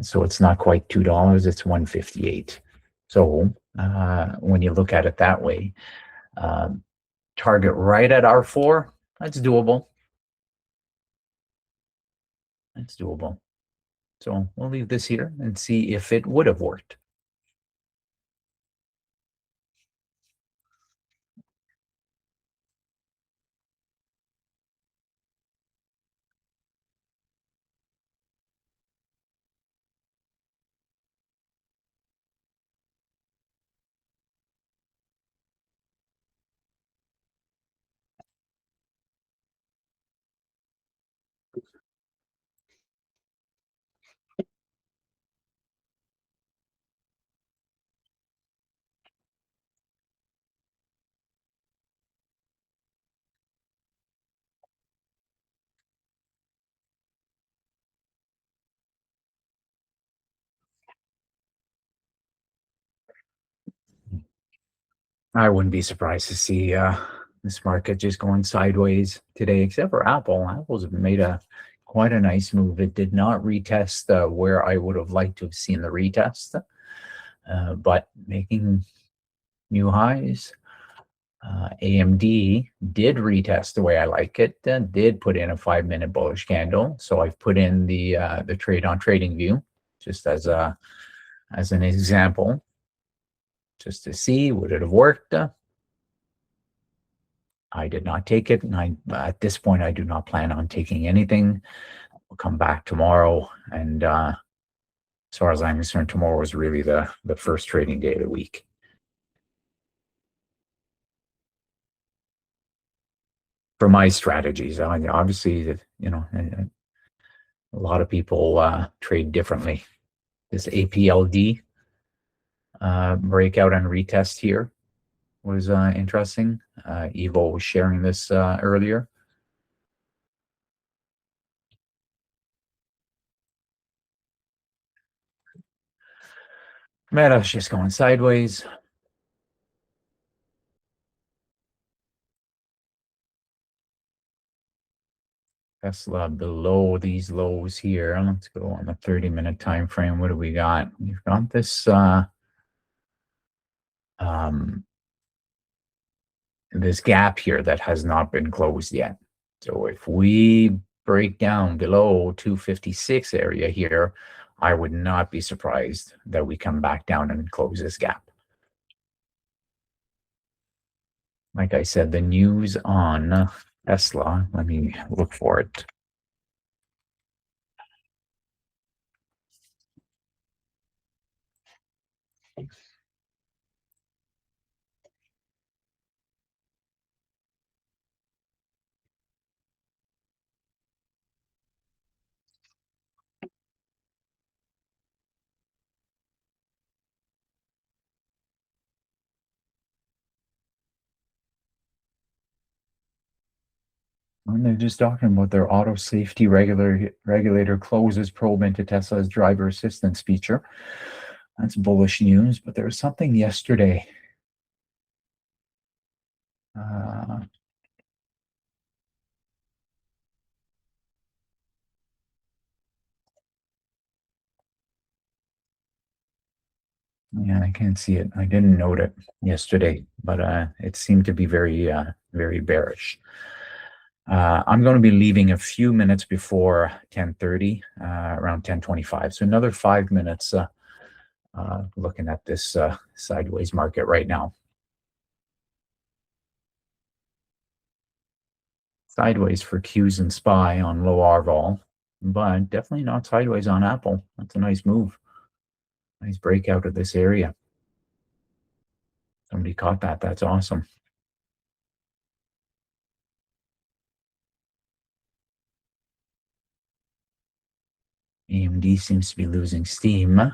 So it's not quite $2. It's 158. So when you look at it that way, target right at R4. That's doable. That's doable. So we'll leave this here and see if it would have worked. I wouldn't be surprised to see this market just going sideways today, except for Apple. Apple's made quite a nice move. It did not retest where I would have liked to have seen the retest, but making new highs. AMD did retest the way I like it, did put in a 5-minute bullish candle. So I've put in the trade on TradingView just as an example, just to see would it have worked. I did not take it, and at this point I do not plan on taking anything. We'll come back tomorrow, and as far as I'm concerned, tomorrow is really the first trading day of the week. For my strategies, obviously, a lot of people trade differently. This APLD breakout and retest here was interesting. Evo was sharing this earlier. Meta's just going sideways. Tesla below these lows here. Let's go on the 30-minute time frame. What do we got? We've got this this gap here that has not been closed yet. So if we break down below 256 area here, I would not be surprised that we come back down and close this gap. Like I said, the news on Tesla, let me look for it. And they're just talking about their auto safety regulator closes probe into Tesla's driver assistance feature. That's bullish news, but there was something yesterday. Yeah, I can't see it. I didn't note it yesterday, but it seemed to be very, very bearish. I'm going to be leaving a few minutes before 10:30, around 10:25. So another 5 minutes looking at this sideways market right now. Sideways for Qs and SPY on low RVOL, but definitely not sideways on Apple. That's a nice move. Nice breakout of this area. Somebody caught that. That's awesome. AMD seems to be losing steam.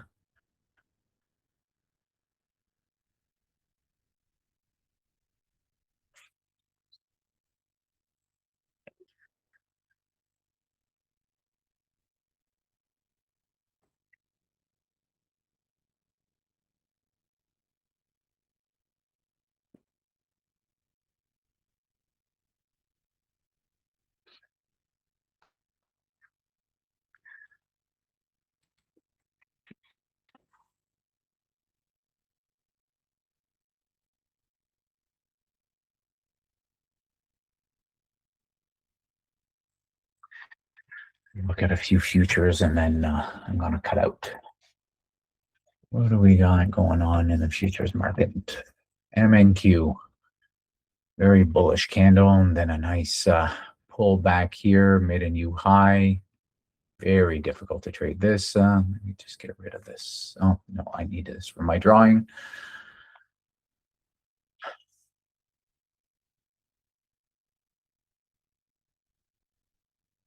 Look at a few futures, and then I'm going to cut out. What do we got going on in the futures market? MNQ, very bullish candle, and then a nice pull back here, made a new high. Very difficult to trade this. Let me just get rid of this. Oh, no, I need this for my drawing.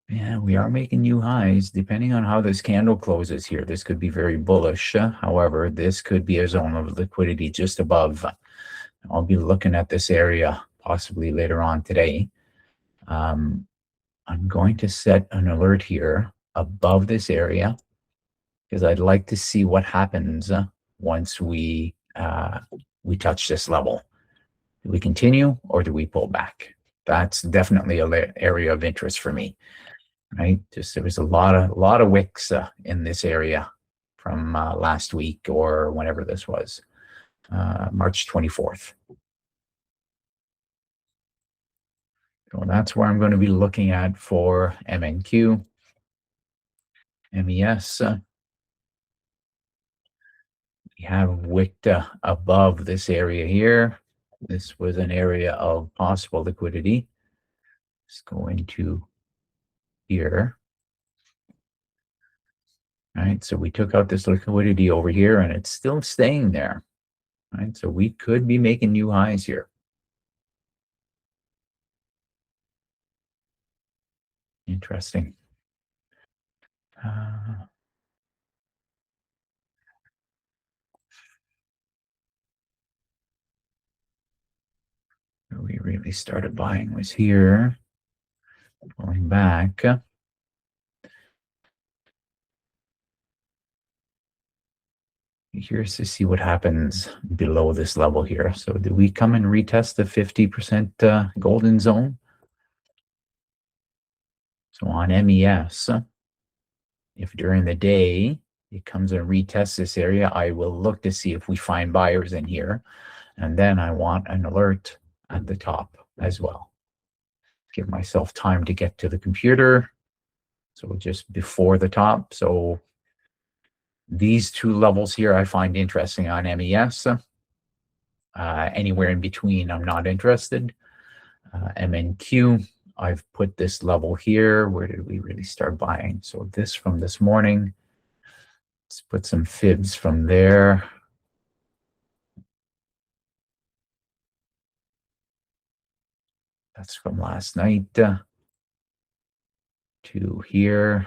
Yeah, we are making new highs. Depending on how this candle closes here, this could be very bullish. However, this could be a zone of liquidity just above. I'll be looking at this area possibly later on today. I'm going to set an alert here above this area because I'd like to see what happens once we touch this level. Do we continue or do we pull back? That's definitely an area of interest for me, right? Just there was a lot of wicks in this area from last week or whenever this was, March 24th. So that's where I'm going to be looking at for MNQ, MES. We have wicked above this area here. This was an area of possible liquidity. Let's go into here. All right, so we took out this liquidity over here and it's still staying there. All right, so we could be making new highs here. Interesting. Where we really started buying was here. Going back. Here's to see what happens below this level here. So do we come and retest the 50% golden zone? So on MES, if during the day it comes and retests this area, I will look to see if we find buyers in here. And then I want an alert at the top as well. Give myself time to get to the computer. So just before the top. So these two levels here I find interesting on MES. Anywhere in between, I'm not interested. MNQ, I've put this level here. Where did we really start buying? So this from this morning. Let's put some fibs from there. That's from last night to here.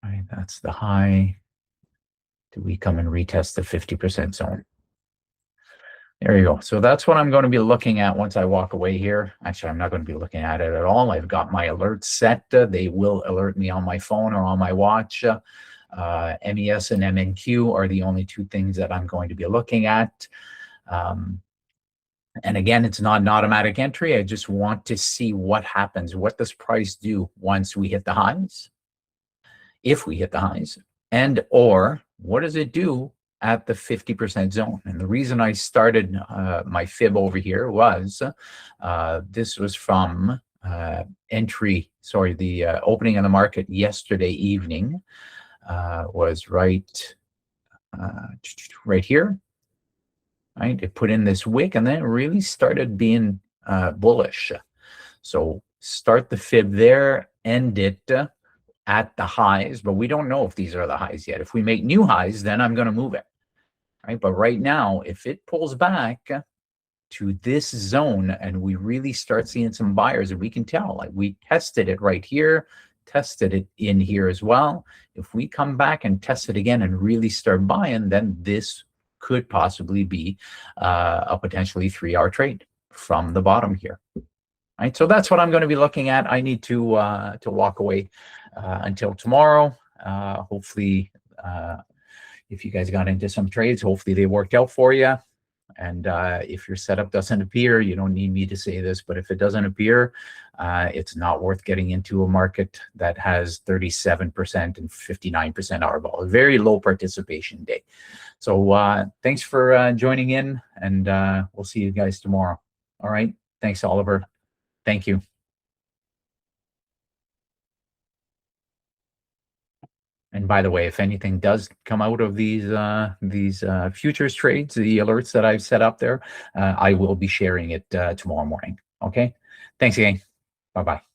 All right, that's the high. Do we come and retest the 50% zone? There you go. So that's what I'm going to be looking at once I walk away here. Actually, I'm not going to be looking at it at all. I've got my alerts set. They will alert me on my phone or on my watch. MES and MNQ are the only two things that I'm going to be looking at. And again, it's not an automatic entry. I just want to see what happens. What does price do once we hit the highs? If we hit the highs, and or what does it do at the 50% zone? And the reason I started my fib over here was this was from the opening of the market yesterday evening was right here. Right, it put in this wick and then it really started being bullish. So start the fib there, end it at the highs, but we don't know if these are the highs yet. If we make new highs, then I'm going to move it. Right, but right now, if it pulls back to this zone and we really start seeing some buyers, and we can tell, like we tested it right here, tested it in here as well. If we come back and test it again and really start buying, then this could possibly be a potentially 3-hour trade from the bottom here. Right, so that's what I'm going to be looking at. I need to walk away until tomorrow. Hopefully, if you guys got into some trades, hopefully they worked out for you. And if your setup doesn't appear, you don't need me to say this, but if it doesn't appear, it's not worth getting into a market that has 37% and 59% RVOL. A very low participation day. So thanks for joining in, and we'll see you guys tomorrow. All right. Thanks, Oliver. Thank you. And by the way, if anything does come out of these futures trades, the alerts that I've set up there, I will be sharing it tomorrow morning. Okay. Thanks again. Bye-bye.